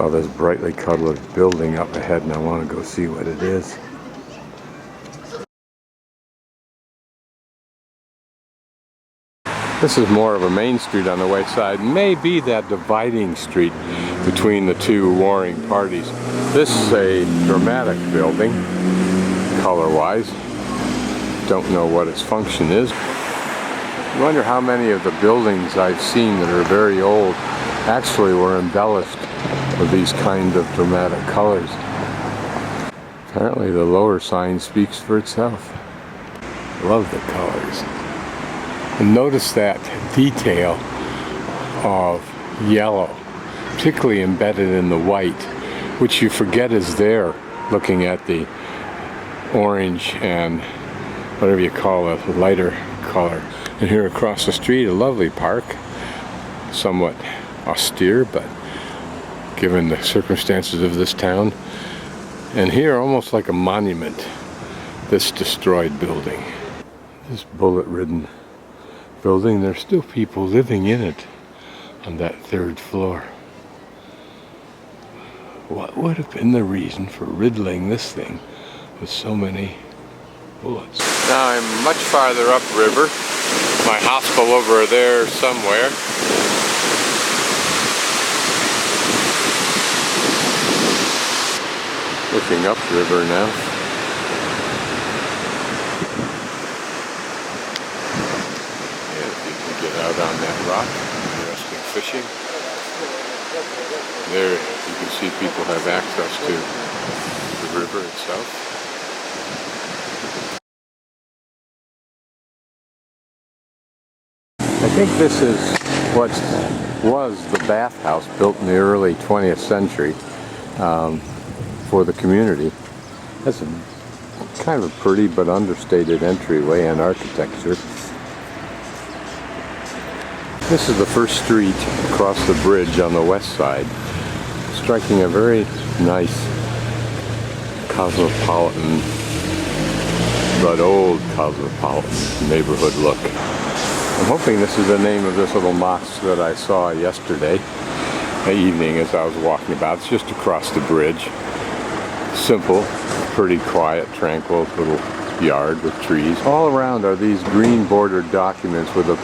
Saw this brightly colored building up ahead and I want to go see what it is. This is more of a main street on the west side, maybe that dividing street between the two warring parties. This is a dramatic building, color-wise. Don't know what its function is. I wonder how many of the buildings I've seen that are very old actually were embellished with these kind of dramatic colors. Apparently the lower sign speaks for itself. Love the colors. And notice that detail of yellow, particularly embedded in the white, which you forget is there looking at the orange and whatever you call a lighter color. And here across the street, a lovely park, somewhat austere, but given the circumstances of this town. And here, almost like a monument, this destroyed building. This bullet-ridden building, there's still people living in it on that third floor. What would have been the reason for riddling this thing with so many bullets? Now I'm much farther upriver. My hospital over there somewhere. Looking upriver now. And if you can get out on that rock, interesting fishing. There you can see people have access to the river itself. I think this is what was the bathhouse built in the early 20th century for the community. That's a kind of a pretty but understated entryway and architecture. This is the first street across the bridge on the west side, striking a very nice cosmopolitan but old cosmopolitan neighborhood look. I'm hoping this is the name of this little mosque that I saw yesterday evening as I was walking about. It's just across the bridge. Simple, pretty quiet, tranquil little yard with trees. All around are these green bordered documents with a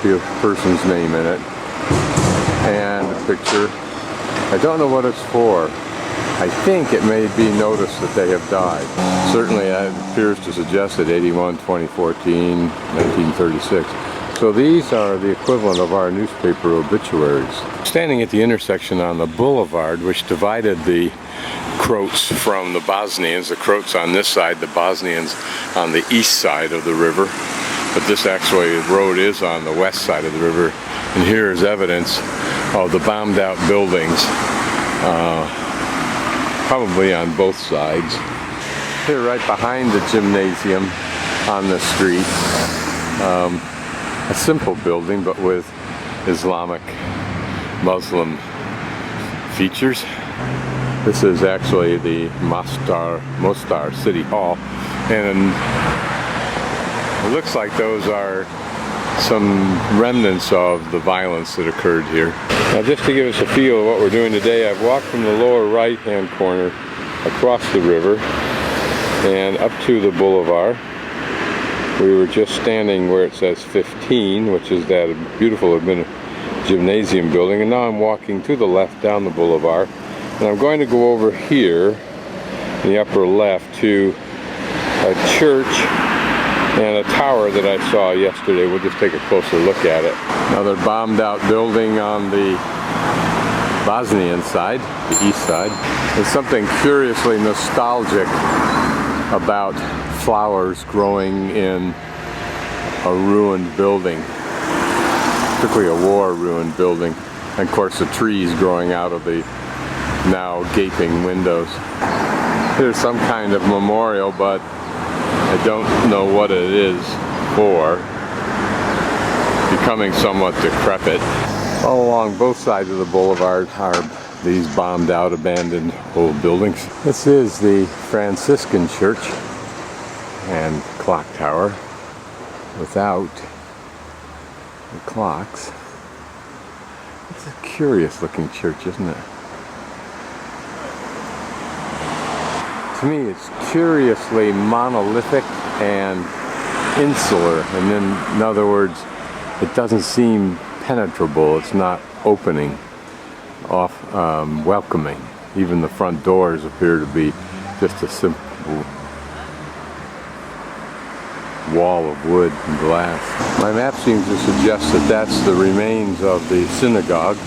person's name in it and a picture. I don't know what it's for. I think it may be notice that they have died. Certainly it appears to suggest that 81, 2014, 1936. So these are the equivalent of our newspaper obituaries. Standing at the intersection on the boulevard which divided the Croats from the Bosnians, the Croats on this side, the Bosnians on the east side of the river. But this actually road is on the west side of the river. And here is evidence of the bombed out buildings, probably on both sides. Here right behind the gymnasium on the street. A simple building, but with Islamic Muslim features. This is actually the Mostar City Hall, and it looks like those are some remnants of the violence that occurred here. Now, just to give us a feel of what we're doing today, I've walked from the lower right-hand corner across the river and up to the boulevard. We were just standing where it says 15, which is that beautiful gymnasium building, and now I'm walking to the left down the boulevard, and I'm going to go over here in the upper left to a church and a tower that I saw yesterday. We'll just take a closer look at it. Another bombed out building on the Bosnian side, the east side. There's something curiously nostalgic about flowers growing in a ruined building, particularly a war-ruined building, and of course the trees growing out of the now gaping windows. There's some kind of memorial, but I don't know what it is for. Becoming somewhat decrepit. All along both sides of the boulevard are these bombed out, abandoned old buildings. This is the Franciscan church and clock tower without the clocks. It's a curious looking church, isn't it? To me, it's curiously monolithic and insular, and then, in other words, it doesn't seem penetrable. It's not opening, welcoming. Even the front doors appear to be just a simple wall of wood and glass. My map seems to suggest that that's the remains of the synagogue.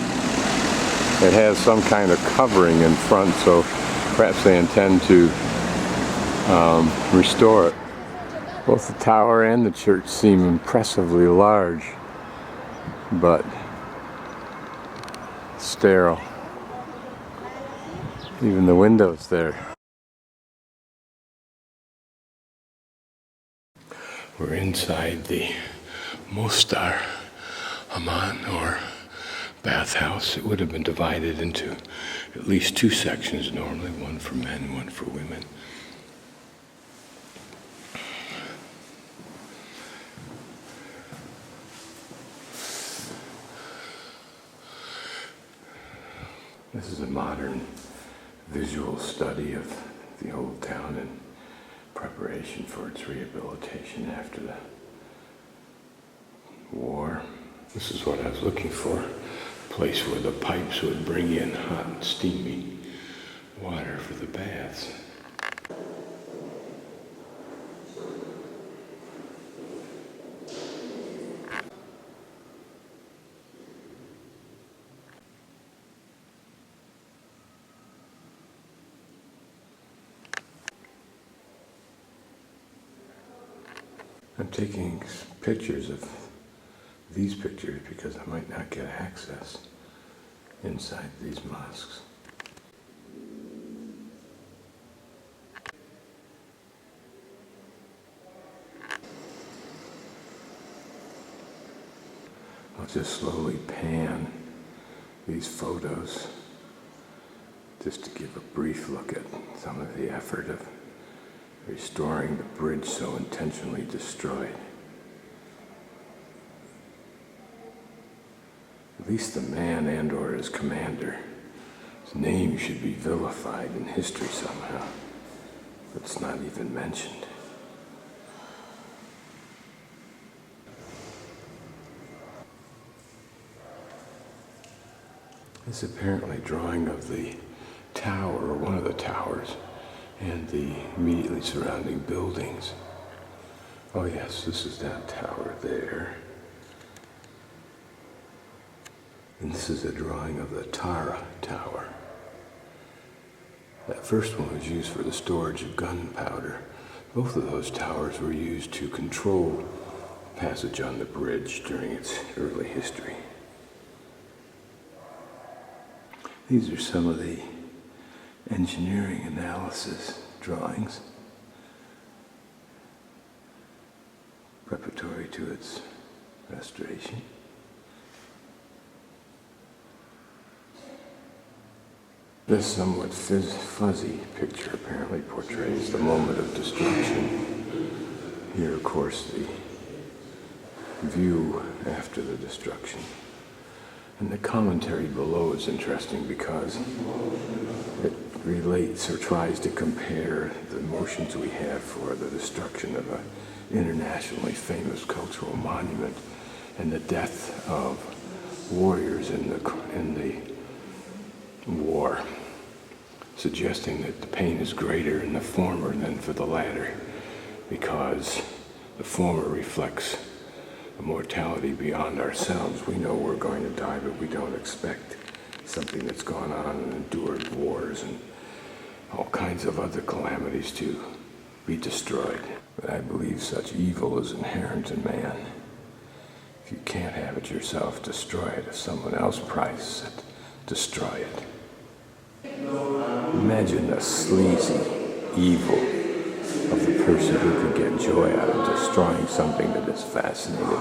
It has some kind of covering in front, so perhaps they intend to restore it. Both the tower and the church seem impressively large, but sterile. Even the windows there. We're inside the Mostar, Hammam, or bathhouse. It would have been divided into at least two sections normally, one for men, one for women. This is a modern visual study of the old town in preparation for its rehabilitation after the war. This is what I was looking for, a place where the pipes would bring in hot and steamy water for the baths. I'm taking pictures of these pictures because I might not get access inside these mosques. I'll just slowly pan these photos just to give a brief look at some of the effort of restoring the bridge so intentionally destroyed. At least the man and or his commander, his name should be vilified in history somehow, but it's not even mentioned. This apparently drawing of the tower, or one of the towers, and the immediately surrounding buildings. Oh yes, this is that tower there. And this is a drawing of the Tara Tower. That first one was used for the storage of gunpowder. Both of those towers were used to control passage on the bridge during its early history. These are some of the engineering analysis drawings preparatory to its restoration. This somewhat fuzzy picture apparently portrays the moment of destruction. Here, of course, the view after the destruction. And the commentary below is interesting because it relates or tries to compare the emotions we have for the destruction of an internationally famous cultural monument and the death of warriors in the war, suggesting that the pain is greater in the former than for the latter, because the former reflects a mortality beyond ourselves. We know we're going to die, but we don't expect something that's gone on and endured wars and all kinds of other calamities to be destroyed. But I believe such evil is inherent in man. If you can't have it yourself, destroy it. If someone else prizes it, destroy it. Imagine the sleazy evil of the person who could get joy out of destroying something that has fascinated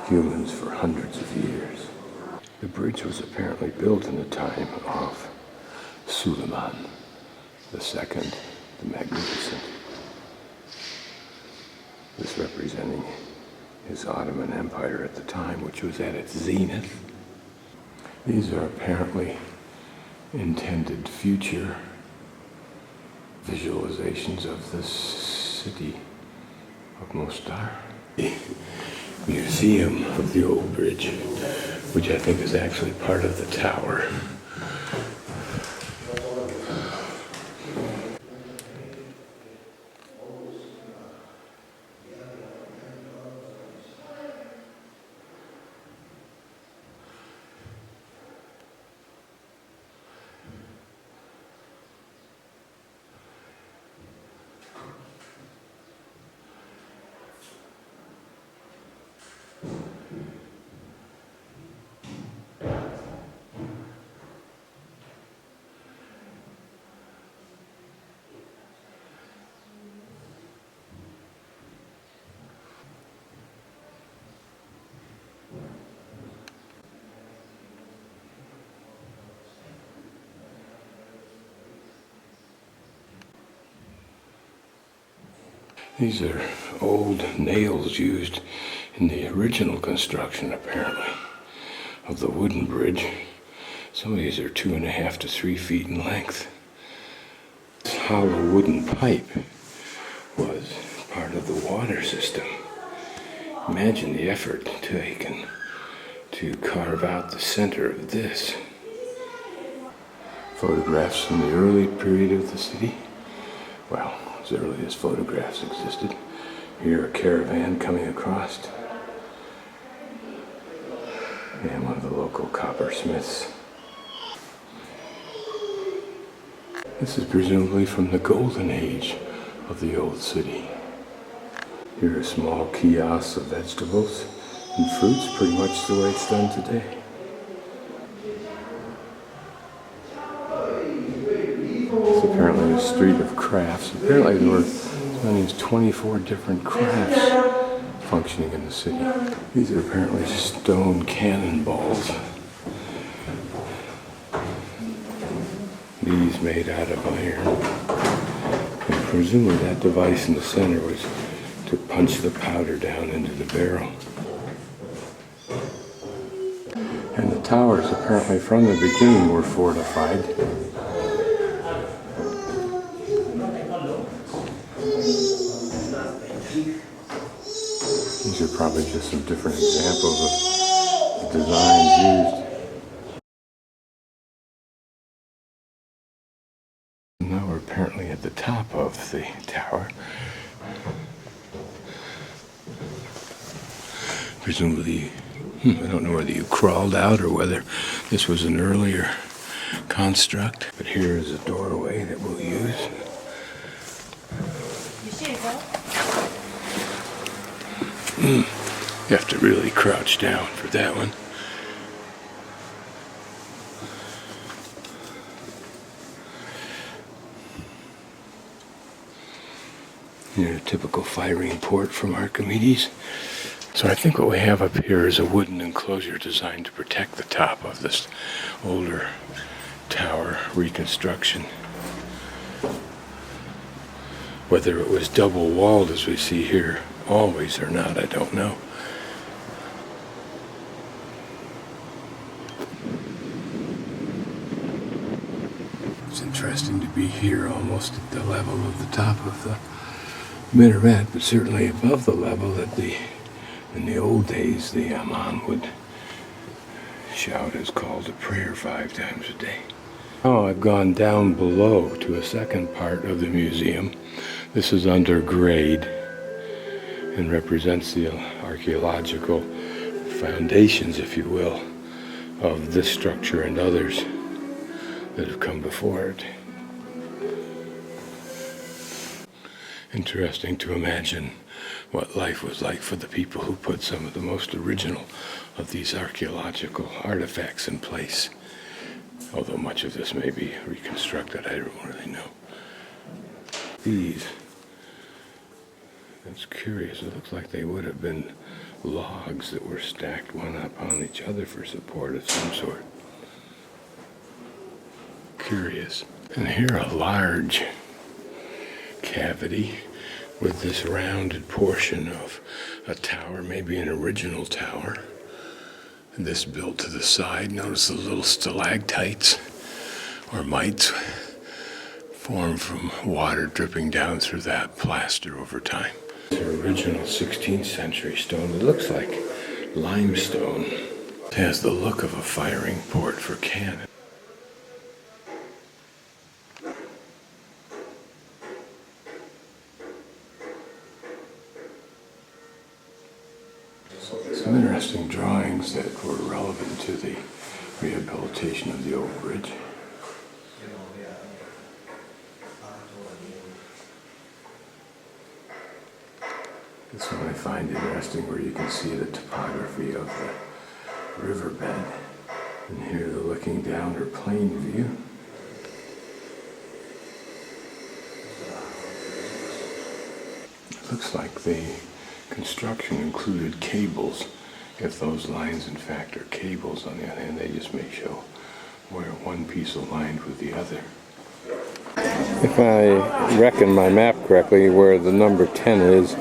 humans for hundreds of years. The bridge was apparently built in the time of Suleiman II, the Magnificent. This representing his Ottoman Empire at the time, which was at its zenith. These are apparently intended future visualizations of the city of Mostar. The museum of the old bridge, which I think is actually part of the tower. These are old nails used in the original construction, apparently, of the wooden bridge. Some of these are 2.5 to 3 feet in length. This hollow wooden pipe was part of the water system. Imagine the effort taken to carve out the center of this. Photographs from the early period of the city. Well, as early as photographs existed. Here a caravan coming across. And one of the local coppersmiths. This is presumably from the golden age of the old city. Here are small kiosks of vegetables and fruits, pretty much the way it's done today. It's apparently a street of crafts. Apparently there were 24 different crafts functioning in the city. These are apparently stone cannonballs. These made out of iron. And presumably that device in the center was to punch the powder down into the barrel. And the towers apparently from the beginning were fortified. These are probably just some different examples of the designs used. Now we're apparently at the top of the tower. Presumably, I don't know whether you crawled out or whether this was an earlier construct. But here is a doorway that we'll use. You have to really crouch down for that one. Here's a typical firing port from Archimedes. So I think what we have up here is a wooden enclosure designed to protect the top of this older tower reconstruction. Whether it was double walled as we see here always or not, I don't know. It's interesting to be here almost at the level of the top of the minaret, but certainly above the level that in the old days the Hammam would shout as call to prayer 5 times a day. Oh, I've gone down below to a second part of the museum. This is under grade and represents the archaeological foundations, if you will, of this structure and others that have come before it. Interesting to imagine what life was like for the people who put some of the most original of these archaeological artifacts in place. Although much of this may be reconstructed, I don't really know. These, that's curious. It looks like they would have been logs that were stacked one upon each other for support of some sort. Curious. And here a large cavity with this rounded portion of a tower, maybe an original tower. And this built to the side. Notice the little stalactites or mites formed from water dripping down through that plaster over time. It's an original 16th century stone. It looks like limestone. It has the look of a firing port for cannon. Some interesting drawings that were relevant to the rehabilitation of the old bridge. This one I find interesting, where you can see the topography of the riverbed. And here the looking down or plain view. It looks like the construction included cables. If those lines in fact are cables, on the other hand, they just may show where one piece aligned with the other. If I reckon my map correctly, where the number 10 is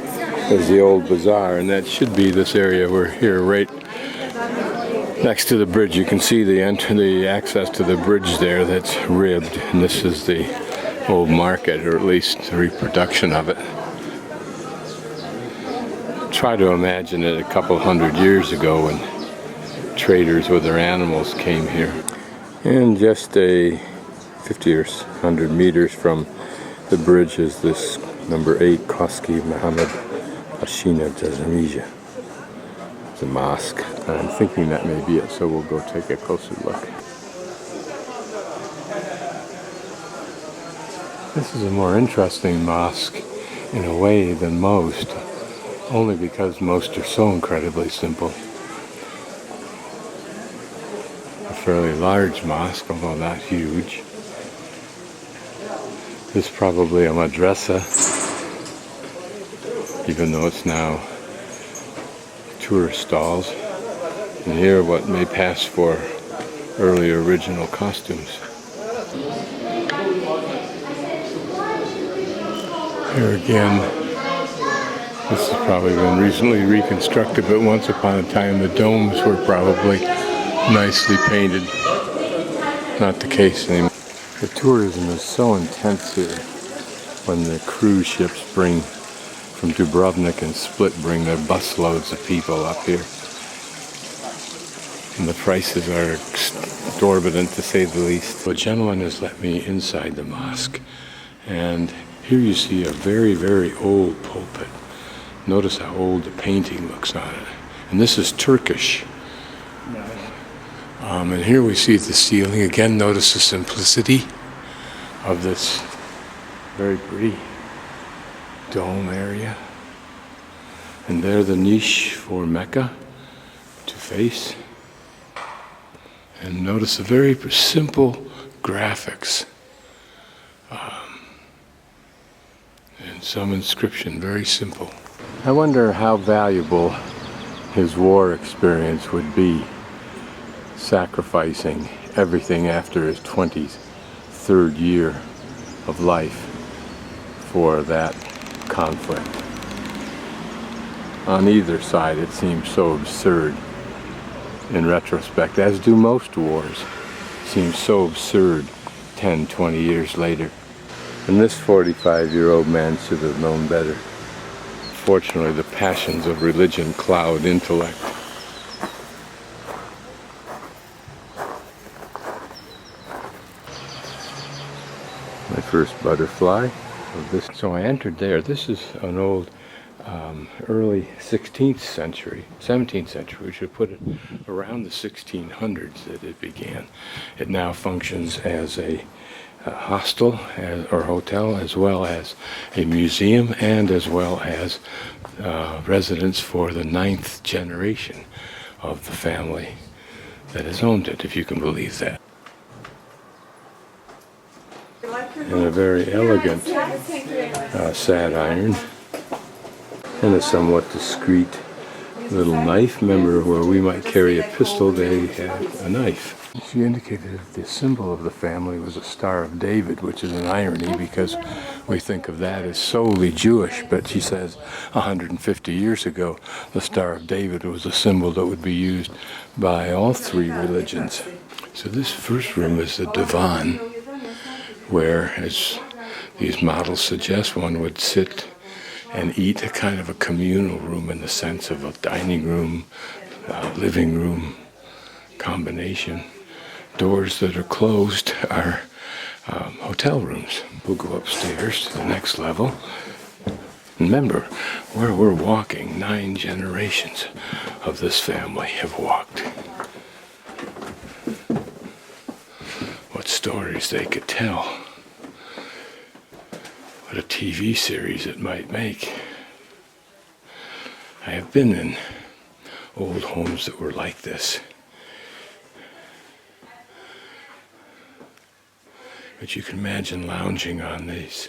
the old bazaar, and that should be this area. We're here right next to the bridge. You can see the access to the bridge there that's ribbed, and this is the old market, or at least the reproduction of it. Try to imagine it a couple hundred years ago when traders with their animals came here. And just a 50 or 100 meters from the bridge is this number 8 Koski Muhammad Ashina Jazamija. It's a mosque. I'm thinking that may be it, so we'll go take a closer look. This is a more interesting mosque in a way than most, only because most are so incredibly simple. A fairly large mosque, although not huge. This is probably a madrasa, even though it's now tourist stalls. And here what may pass for early original costumes. Here again, this has probably been recently reconstructed, but once upon a time the domes were probably nicely painted. Not the case anymore. The tourism is so intense here when the cruise ships from Dubrovnik and Split bring their busloads of people up here. And the prices are exorbitant, to say the least. A gentleman has let me inside the mosque, and here you see a very, very old pulpit. Notice how old the painting looks on it. And this is Turkish. And here we see the ceiling. Again, notice the simplicity of this very pretty dome area. And there the niche for Mecca to face. And notice the very simple graphics. And some inscription, very simple. I wonder how valuable his war experience would be, sacrificing everything after his 23rd year of life for that conflict. On either side, it seems so absurd in retrospect, as do most wars. It seems so absurd 10, 20 years later. And this 45-year-old man should have known better. Fortunately, the passions of religion cloud intellect. My first butterfly of this. So I entered there. This is an old early 16th century, 17th century. We should put it around the 1600s that it began. It now functions as a hostel or hotel, as well as a museum, and as well as residence for the 9th generation of the family that has owned it, if you can believe that. And a very elegant sad iron, and a somewhat discreet little knife. Remember, where we might carry a pistol, they had a knife. She indicated that the symbol of the family was a Star of David, which is an irony because we think of that as solely Jewish, but she says 150 years ago the Star of David was a symbol that would be used by all three religions. So this first room is the divan, where, as these models suggest one would sit and eat a kind of a communal room in the sense of a dining room, living room combination. Doors that are closed are hotel rooms. We'll go upstairs to the next level. Remember, where we're walking, 9 generations of this family have walked. What stories they could tell. What a TV series it might make. I have been in old homes that were like this. But you can imagine lounging on these,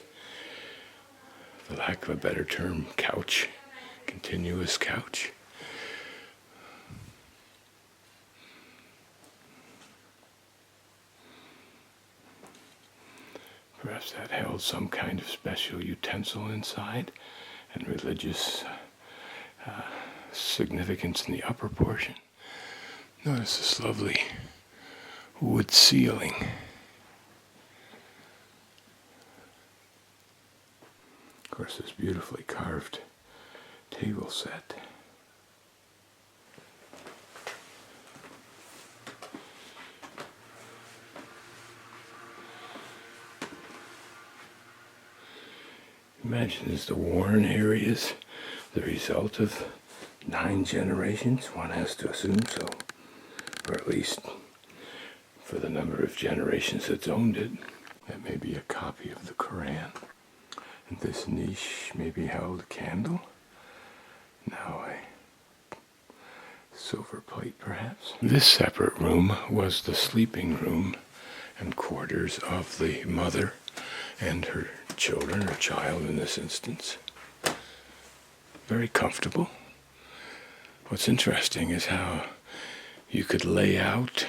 for lack of a better term, couch, continuous couch. Perhaps that held some kind of special utensil inside and religious significance in the upper portion. Notice this lovely wood ceiling. Of course, this beautifully carved table set. Imagine as the worn areas, the result of 9 generations, one has to assume so, or at least for the number of generations that's owned it. That may be a copy of the Quran. In this niche may be held a candle. Now a silver plate perhaps. This separate room was the sleeping room and quarters of the mother and her children, or child in this instance. Very comfortable. What's interesting is how you could lay out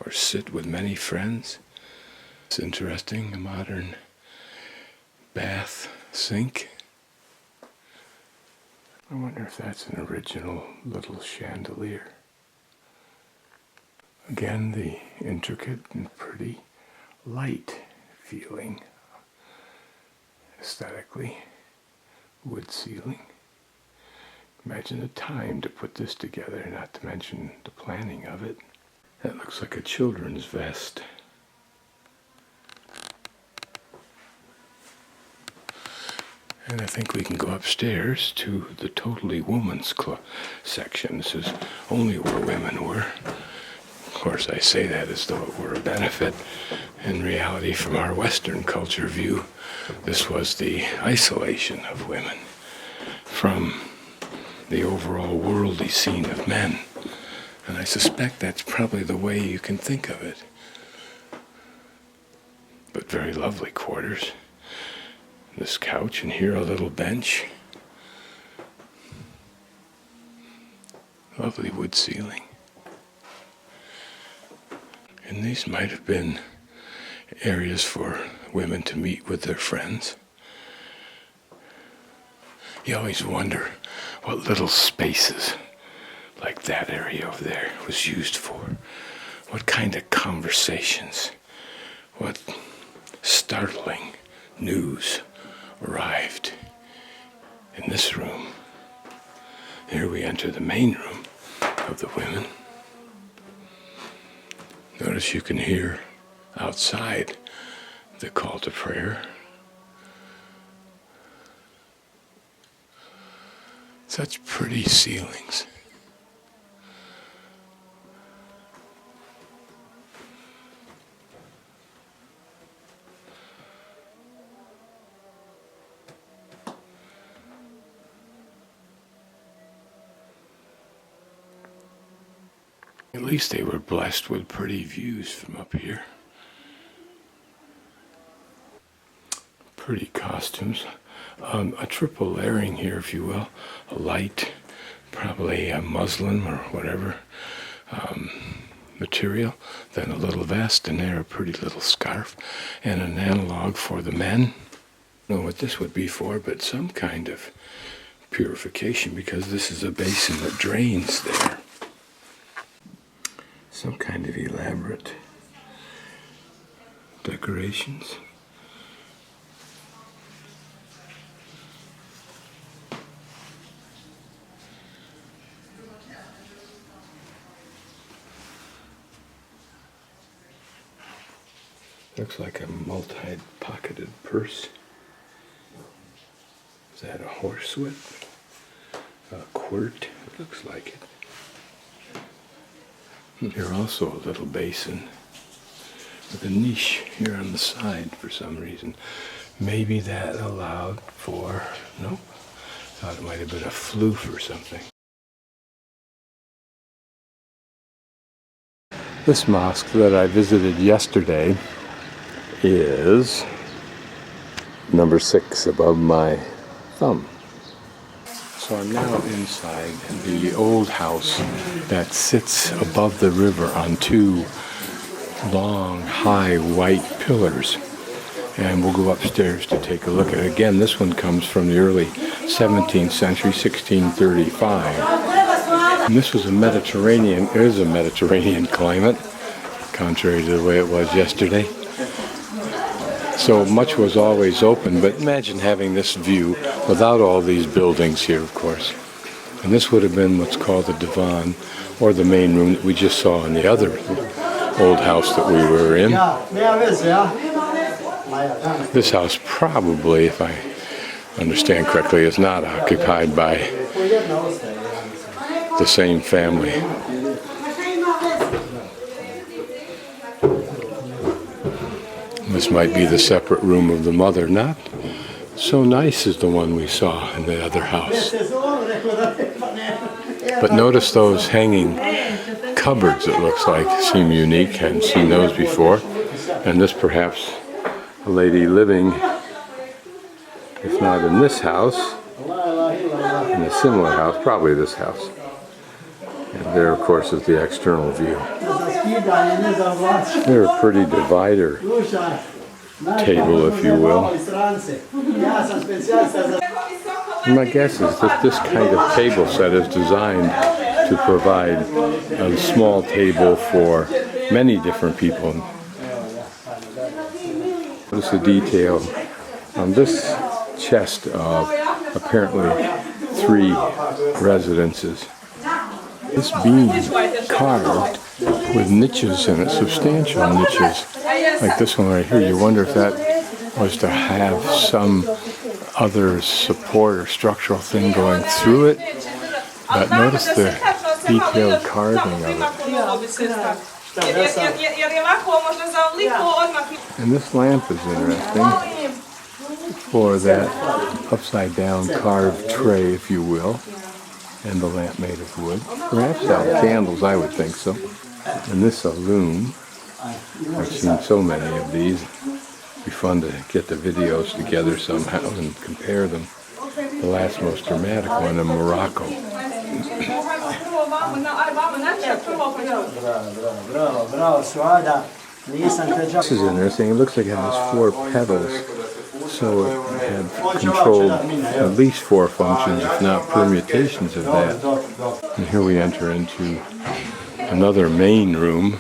or sit with many friends. It's interesting, a modern bath sink. I wonder if that's an original little chandelier. Again, the intricate and pretty light feeling aesthetically. Wood ceiling. Imagine the time to put this together, not to mention the planning of it. That looks like a children's vest. And I think we can go upstairs to the totally women's section. This is only where women were. Of course, I say that as though it were a benefit. In reality, from our Western culture view, this was the isolation of women from the overall worldly scene of men. And I suspect that's probably the way you can think of it. But very lovely quarters. This couch, and here a little bench. Lovely wood ceiling. And these might have been areas for women to meet with their friends. You always wonder what little spaces like that area over there was used for. What kind of conversations, what startling news arrived in this room. Here we enter the main room of the women. Notice you can hear outside the call to prayer. Such pretty ceilings. At least they were blessed with pretty views from up here. Pretty costumes. A triple layering here, if you will. A light, probably a muslin or whatever material. Then a little vest, and there a pretty little scarf. And an analog for the men. I don't know what this would be for, but some kind of purification, because this is a basin that drains there. Some kind of elaborate decorations. Looks like a multi-pocketed purse. Is that a horsewhip? A quirt? It looks like it. Here also a little basin with a niche here on the side for some reason. Maybe that allowed for, nope, thought it might have been a floof or something. This mosque that I visited yesterday is number 6 above my thumb. So I'm now inside the old house that sits above the river on 2 long, high, white pillars. And we'll go upstairs to take a look at it. Again, this one comes from the early 17th century, 1635. And this was a Mediterranean climate, contrary to the way it was yesterday. So much was always open, but imagine having this view without all these buildings here, of course. And this would have been what's called the divan, or the main room that we just saw in the other old house that we were in. This house probably, if I understand correctly, is not occupied by the same family. This might be the separate room of the mother. Not so nice as the one we saw in the other house. But notice those hanging cupboards, it looks like, seem unique. Hadn't seen those before. And this perhaps a lady living, if not in this house, in a similar house, probably this house. And there, of course, is the external view. They're a pretty divider table, if you will. And my guess is that this kind of table set is designed to provide a small table for many different people. Notice the detail on this chest of apparently 3 residences. This beam carved with niches in it, substantial niches, like this one right here. You wonder if that was to have some other support or structural thing going through it. But notice the detailed carving of it. And this lamp is interesting for that upside down carved tray, if you will. And the lamp made of wood. Perhaps out of candles, I would think so. And this a loom. I've seen so many of these. It'd be fun to get the videos together somehow and compare them. The last most dramatic one in Morocco. This is interesting. It looks like it has 4 petals. So it had controlled at least 4 functions, if not permutations of that. And here we enter into another main room.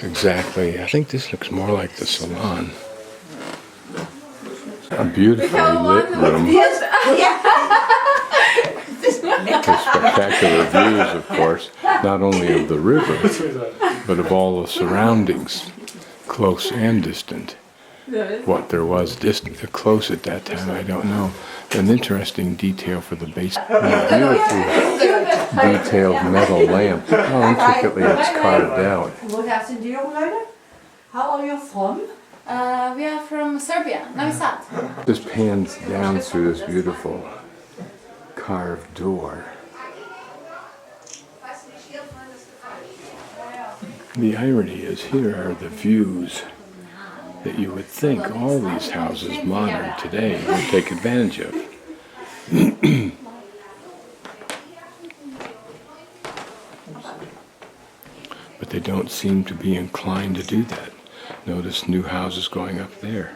Exactly. I think this looks more like the salon. A beautifully lit room. With spectacular views, of course, not only of the river, but of all the surroundings, close and distant. What there was distant or close at that time, I don't know. An interesting detail for the base. A beautifully detailed metal lamp. How intricately it's carved out. How are you from? We are from Serbia, Novi Sad. This pans down through this beautiful carved door. The irony is, here are the views that you would think all these houses, modern today, would take advantage of. But they don't seem to be inclined to do that. Notice new houses going up there.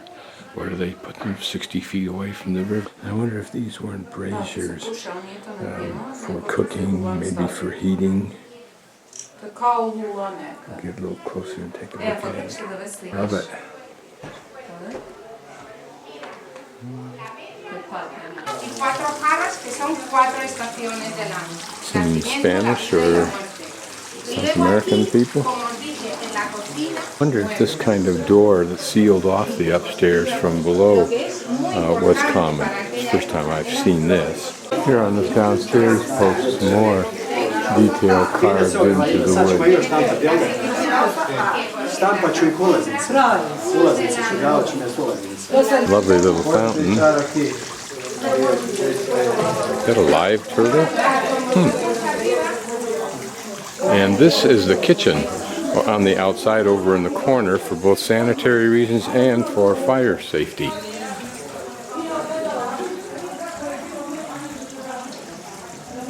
Where do they put them? 60 feet away from the river. I wonder if these weren't braziers for cooking, maybe for heating. I'll get a little closer and take a look at it. Love it. Some Spanish or South American people. I wonder if this kind of door that sealed off the upstairs from below was common. It's the first time I've seen this. Here on this downstairs post, more detail carved into the wood. Lovely little fountain. Is that a live turtle? And this is the kitchen on the outside over in the corner for both sanitary reasons and for fire safety.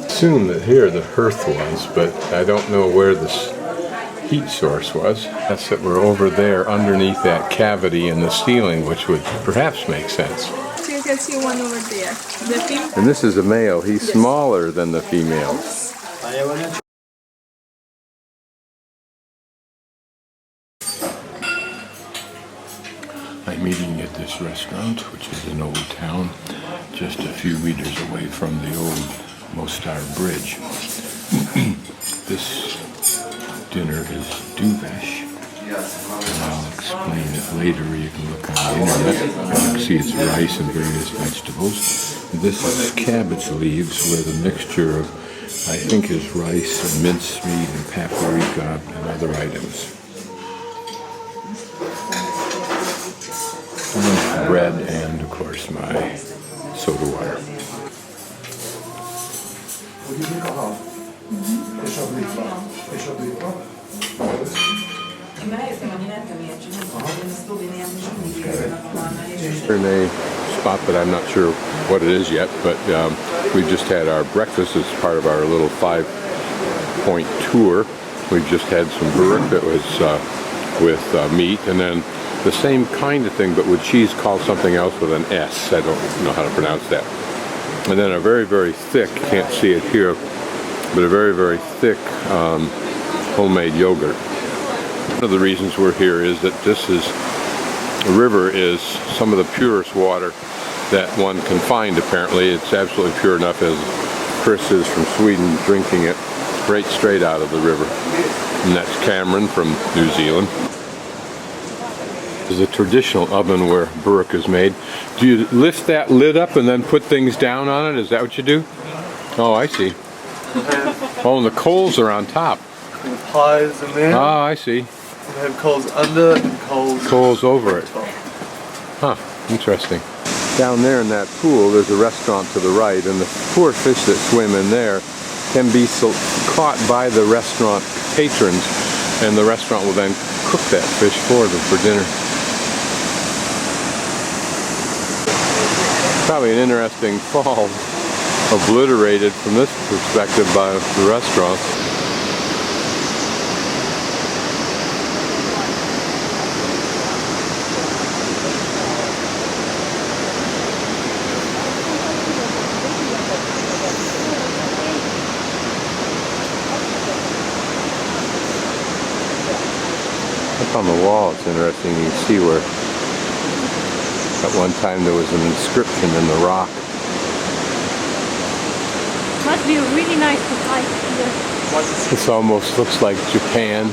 Assume that here the hearth was, but I don't know where this heat source was. That's that we're over there underneath that cavity in the ceiling, which would perhaps make sense. So you can see one over there. The female. And this is a male. He's smaller than the female. I'm eating at this restaurant, which is an old town, just a few meters away from the old Mostar Bridge. This dinner is duvesh, and I'll explain it later. You can look on the internet. As you can see, it's rice and various vegetables. This is cabbage leaves with a mixture of, I think, is rice and mincemeat and paprika and other items. And bread and, of course, my soda water. We're in a spot that I'm not sure what it is yet, but we just had our breakfast as part of our little 5-point tour. We just had some burek that was with meat, and then the same kind of thing, but with cheese called something else with an S. I don't know how to pronounce that. And then a very, very thick, can't see it here, but a very, very thick homemade yogurt. One of the reasons we're here is that the river is some of the purest water that one can find, apparently. It's absolutely pure enough, as Chris is from Sweden drinking it right straight out of the river. And that's Cameron from New Zealand. This is a traditional oven where burek is made. Do you lift that lid up and then put things down on it? Is that what you do? Oh, I see. Oh, and the coals are on top. And the pies in there. Oh, I see. We have coals under and coals over it. Huh, interesting. Down there in that pool, there's a restaurant to the right, and the poor fish that swim in there can be caught by the restaurant patrons, and the restaurant will then cook that fish for them for dinner. Probably an interesting fall, obliterated from this perspective by the restaurant. Up on the wall, it's interesting. You can see where at one time there was an inscription in the rock. Must be really nice to hike here. This almost looks like Japan.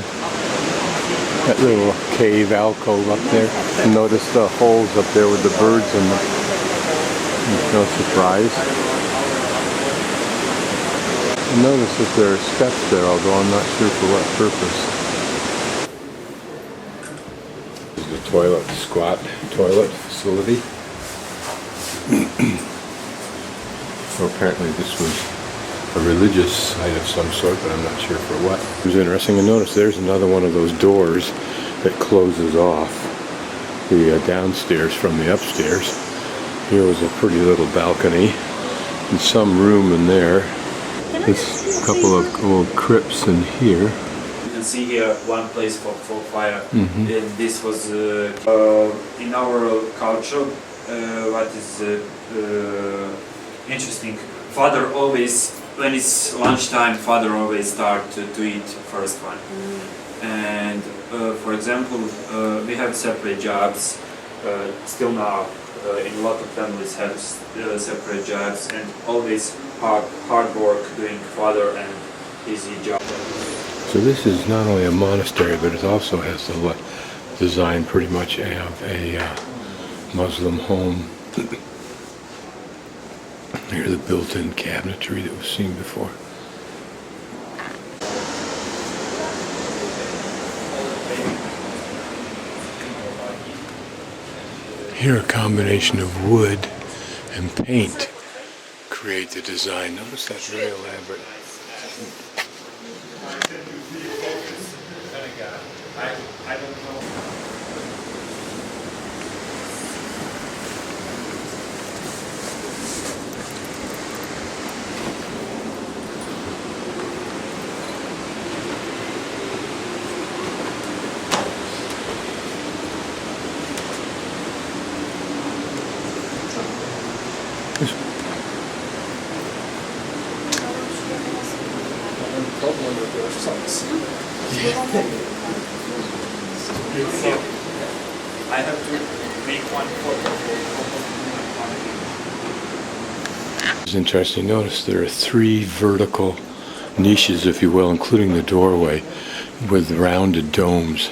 That little cave alcove up there. And notice the holes up there with the birds in them. No surprise. And notice that there are steps there, although I'm not sure for what purpose. This is the toilet, squat toilet facility. So apparently this was a religious site of some sort, but I'm not sure for what. It was interesting to notice there's another one of those doors that closes off the downstairs from the upstairs. Here was a pretty little balcony and some room in there. There's a couple of old crypts in here. You can see here one place for fire, and this was in our culture. What is interesting? Father always, when it's lunchtime, father always start to eat first one. And for example, we have separate jobs still now. In a lot of families have separate jobs, and always hard work doing father and easy job. So So this is not only a monastery, but it also has the design pretty much of a Muslim home. Here's the built-in cabinetry that was seen before. Here a combination of wood and paint create the design. Notice that's very elaborate. I don't know. I have to make one photo. It's interesting. Notice there are 3 vertical niches, if you will, including the doorway, with rounded domes.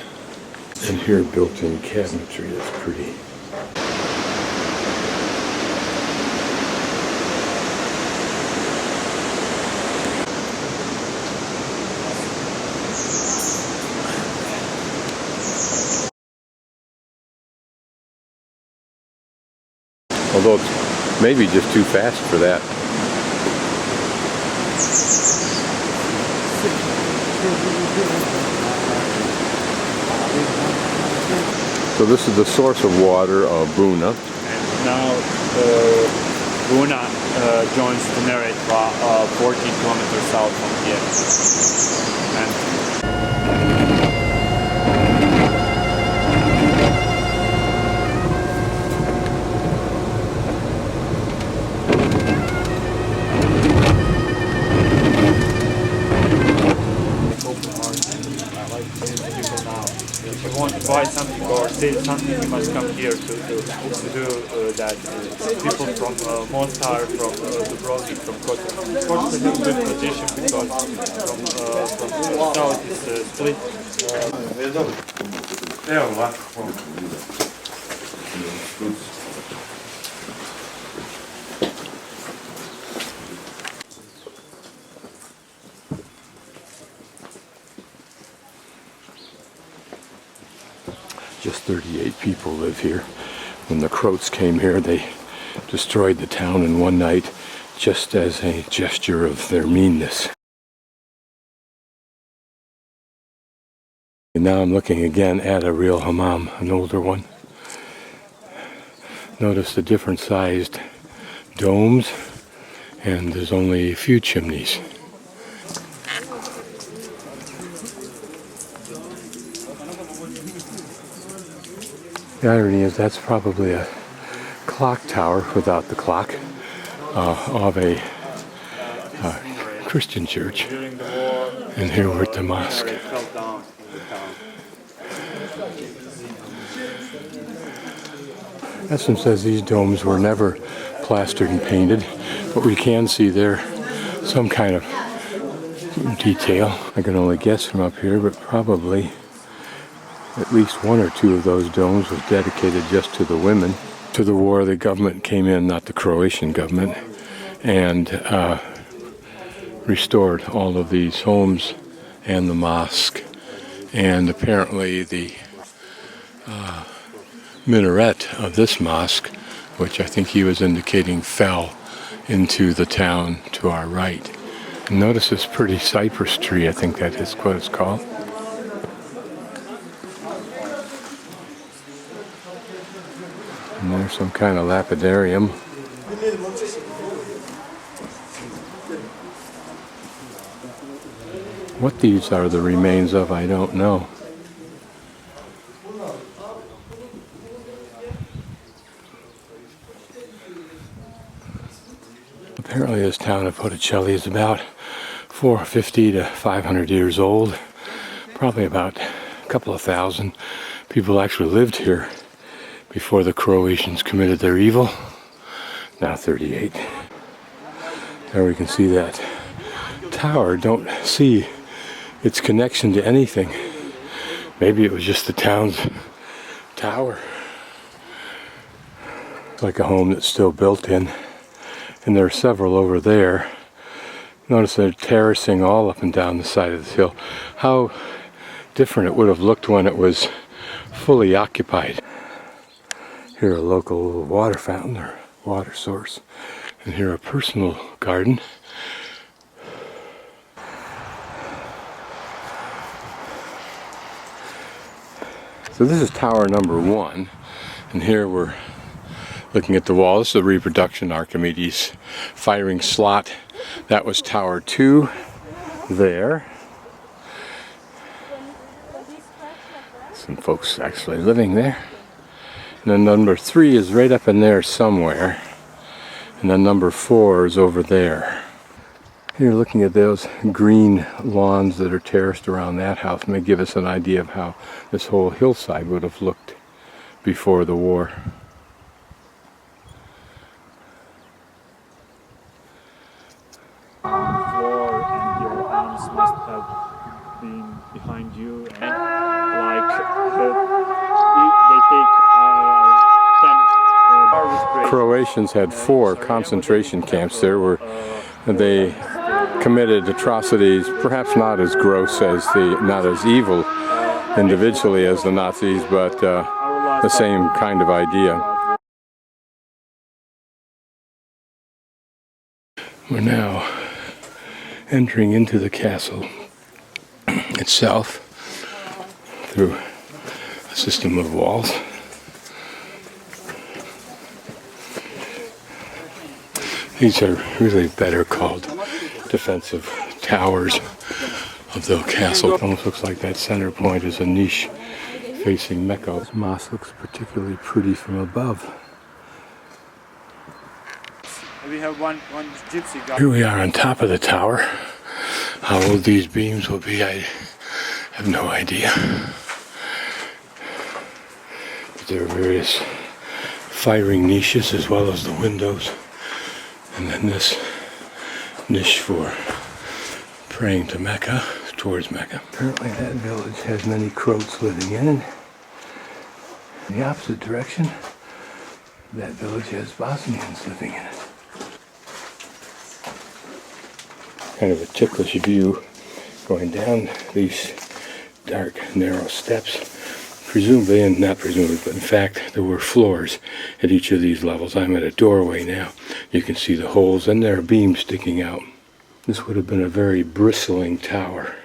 And here built-in cabinetry is pretty. Although it's maybe just too fast for that. So this is the source of water of Buna. And now Buna joins the Neretva 14 kilometers south from here. And if you want to buy something or sell something, you must come here to do that. People from Mostar, from Dubrovnik, from Kosovo. Of course, it's a good position because from the south is split. Just 38 people live here. When the Croats came here, they destroyed the town in one night just as a gesture of their meanness. And now I'm looking again at a real hammam, an older one. Notice the different sized domes, and there's only a few chimneys. The irony is that's probably a clock tower without the clock of a Christian church. And here we're at the mosque. Essence says these domes were never plastered and painted, but we can see there some kind of detail. I can only guess from up here, but probably at least 1 or 2 of those domes was dedicated just to the women. To the war, the government came in, not the Croatian government, and restored all of these homes and the mosque. And apparently the minaret of this mosque, which I think he was indicating fell into the town to our right. And notice this pretty cypress tree, I think that is what it's called. And there's some kind of lapidarium. What these are the remains of, I don't know. Apparently this town of Botticelli is about 450 to 500 years old. Probably about a couple of thousand people actually lived here before the Croatians committed their evil. Now 38. There we can see that tower. Don't see its connection to anything. Maybe it was just the town's tower. Like a home that's still built in. And there are several over there. Notice they're terracing all up and down the side of this hill. How different it would have looked when it was fully occupied. Here a local water fountain or water source. And here a personal garden. So this is tower number 1. And here we're looking at the wall. This is a reproduction Archimedes firing slot. That was tower 2 there. Some folks actually living there. And then number 3 is right up in there somewhere. And then number 4 is over there. Here looking at those green lawns that are terraced around that house may give us an idea of how this whole hillside would have looked before the war. Floor and your arms must have been behind you, and like they take 10 Croatians had 4 concentration camps there where they committed atrocities, perhaps not as gross as not as evil individually as the Nazis, but the same kind of idea. We're now entering into the castle itself through a system of walls. These are really better called defensive towers of the castle. It almost looks like that center point is a niche facing Mecca. This mosque looks particularly pretty from above. We have one gypsy guy. Here we are on top of the tower. How old these beams will be, I have no idea. But there are various firing niches as well as the windows. And then this niche for praying to Mecca, towards Mecca. Apparently that village has many Croats living in it. In the opposite direction, that village has Bosnians living in it. Kind of a ticklish view going down these dark, narrow steps. Presumably, and not presumably, but in fact, there were floors at each of these levels. I'm at a doorway now. You can see the holes, and there are beams sticking out. This would have been a very bristling tower.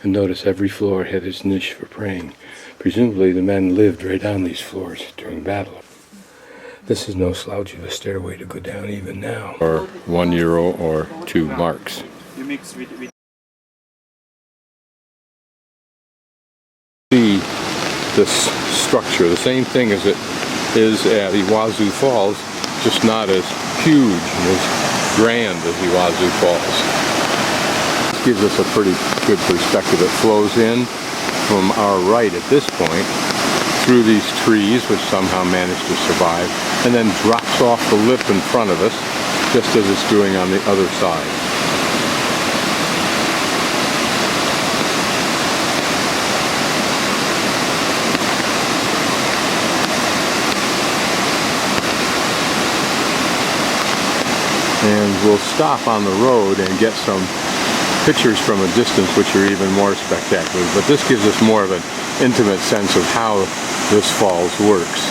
And notice every floor had its niche for praying. Presumably, the men lived right on these floors during battle. This is no slouch of a stairway to go down even now. Or €1 or 2 marks. You mix with See this structure, the same thing as it is at Iguazu Falls, just not as huge and as grand as Iguazu Falls. This gives us a pretty good perspective. It flows in from our right at this point through these trees, which somehow managed to survive, and then drops off the lip in front of us, just as it's doing on the other side. And we'll stop on the road and get some pictures from a distance which are even more spectacular. But this gives us more of an intimate sense of how this falls works.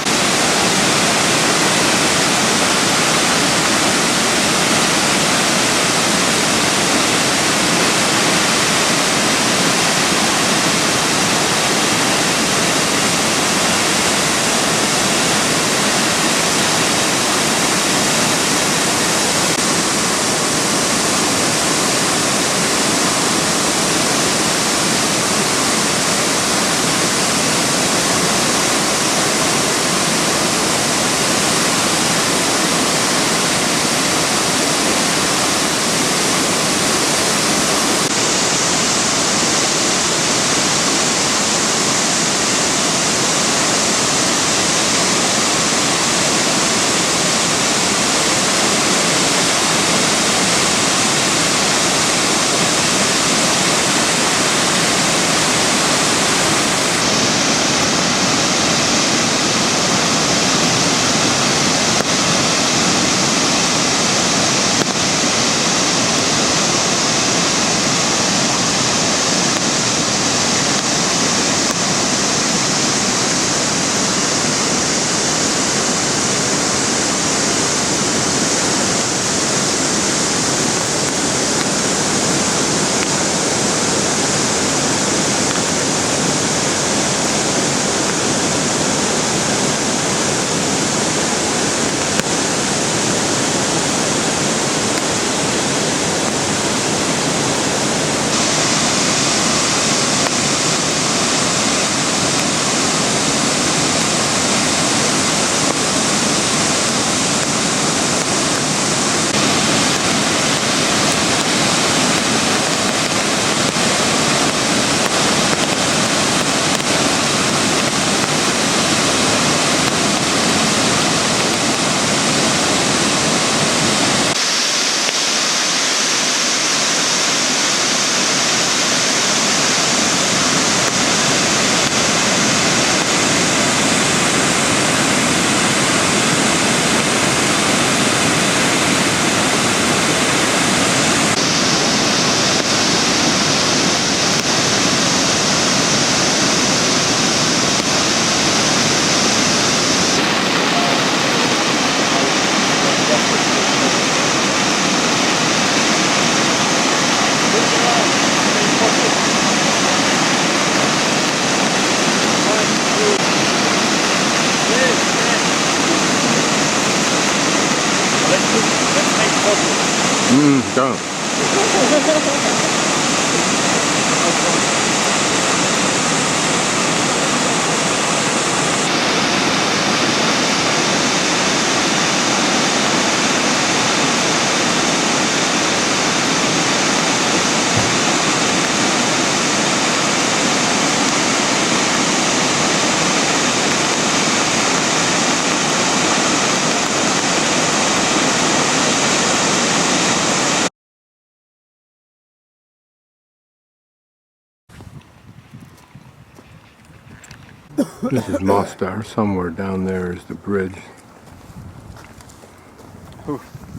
Done. This is Mostar. Somewhere down there is the bridge.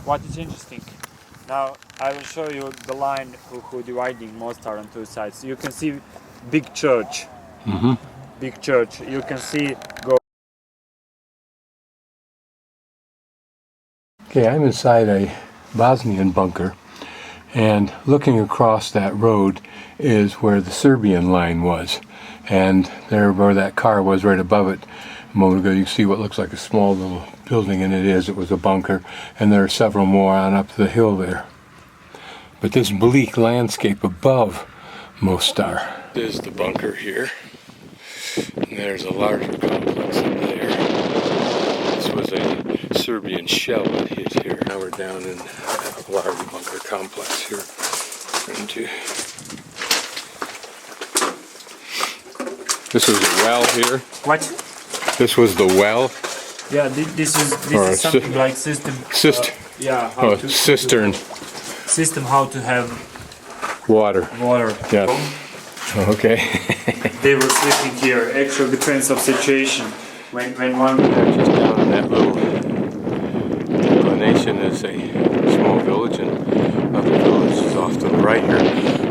What is interesting? Now I will show you the line who dividing Mostar on two sides. You can see big church. Big church. You can see go. Okay, I'm inside a Bosnian bunker, and looking across that road is where the Serbian line was. And there where that car was right above it a moment ago, you see what looks like a small little building, and it was a bunker, and there are several more on up the hill there. But this bleak landscape above Mostar. There's the bunker here, and there's a larger complex in there. This was a Serbian shell that hit here. Now we're down in a large bunker complex here. This was a well here. What? This was the well. Yeah, this Or is something like system. Yeah. How to, cistern. System how to have Water. water. Yeah. Okay. They were sleeping here. Actually depends of situation. When one Just down in that little inclination is a small village, and other villages off to the right here,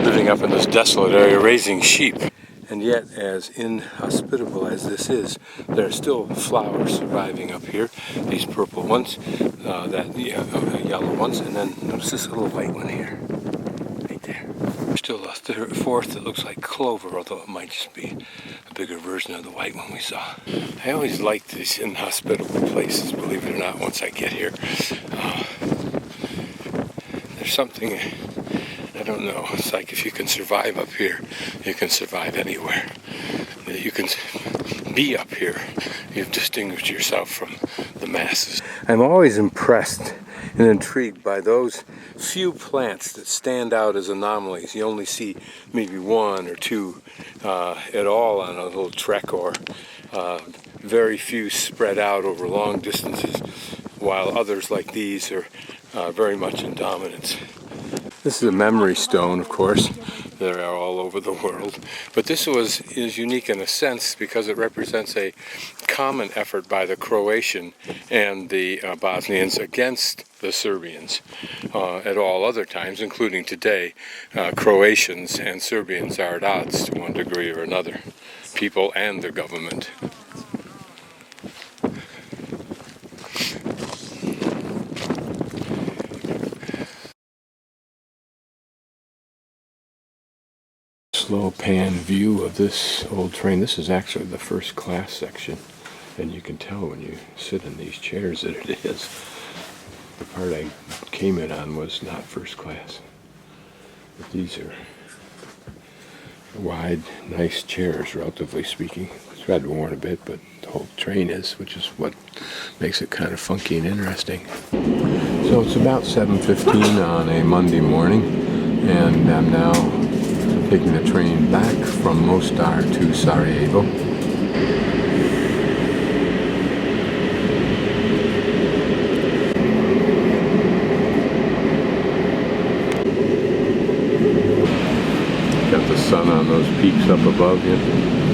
living up in this desolate area, raising sheep. And yet, as inhospitable as this is, there are still flowers surviving up here. These purple ones, yellow ones, and then notice this little white one here, right there. There's still a fourth that looks like clover, although it might just be a bigger version of the white one we saw. I always like these inhospitable places, believe it or not, once I get here. There's something, I don't know, it's like if you can survive up here, you can survive anywhere. You can be up here. You've distinguished yourself from the masses. I'm always impressed and intrigued by those few plants that stand out as anomalies. You only see maybe one or two at all on a little trek, or very few spread out over long distances, while others like these are very much in dominance. This is a memory stone, of course. They are all over the world. But this is unique in a sense because it represents a common effort by the Croatian and the Bosnians against the Serbians. At all other times, including today, Croatians and Serbians are at odds to one degree or another, people and the government. Slow pan view of this old train. This is actually the first class section, and you can tell when you sit in these chairs that it is. The part I came in on was not first class, but these are wide, nice chairs, relatively speaking. It's got worn a bit, but the whole train is, which is what makes it kind of funky and interesting. So it's about 7:15 on a Monday morning, and I'm now taking the train back from Mostar to Sarajevo. Got the sun on those peaks up above you.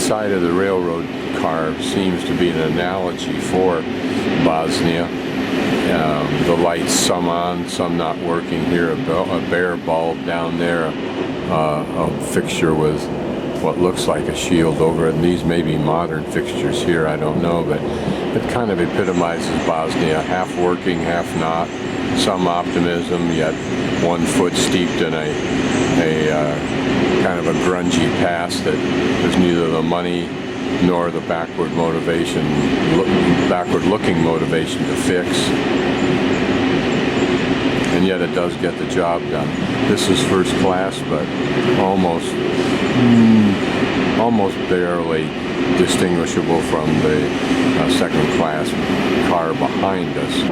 side of the railroad car seems to be an analogy for Bosnia. The lights, some on, some not working here. A bare bulb down there, a fixture with what looks like a shield over it. And these may be modern fixtures here, I don't know, but it kind of epitomizes Bosnia, half working, half not. Some optimism, yet one foot steeped in a kind of a grungy past that there's neither the money nor the backward-looking motivation to fix. And yet it does get the job done. This is first class, but almost barely distinguishable from the second class car behind us.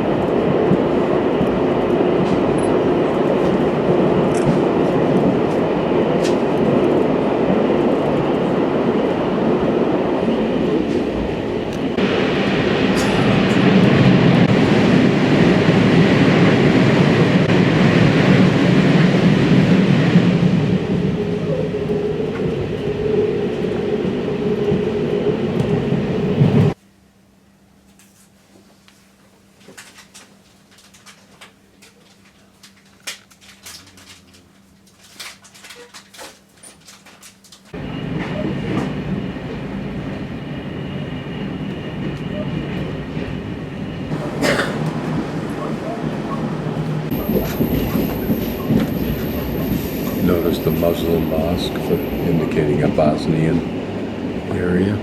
Notice the Muslim mosque indicating a Bosnian area.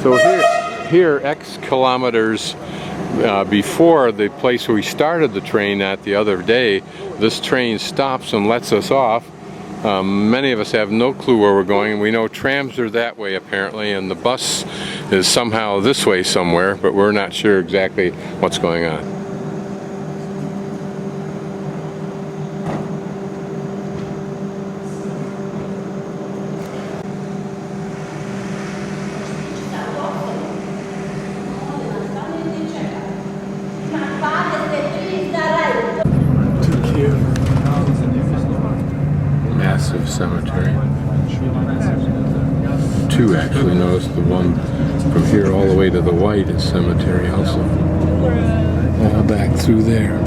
So here, X kilometers before the place where we started the train at the other day, this train stops and lets us off. Many of us have no clue where we're going. We know trams are that way apparently, and the bus is somehow this way somewhere, but we're not sure exactly what's going on. Massive cemetery. Two actually. Notice the one from here all the way to the white is cemetery also. All back through there.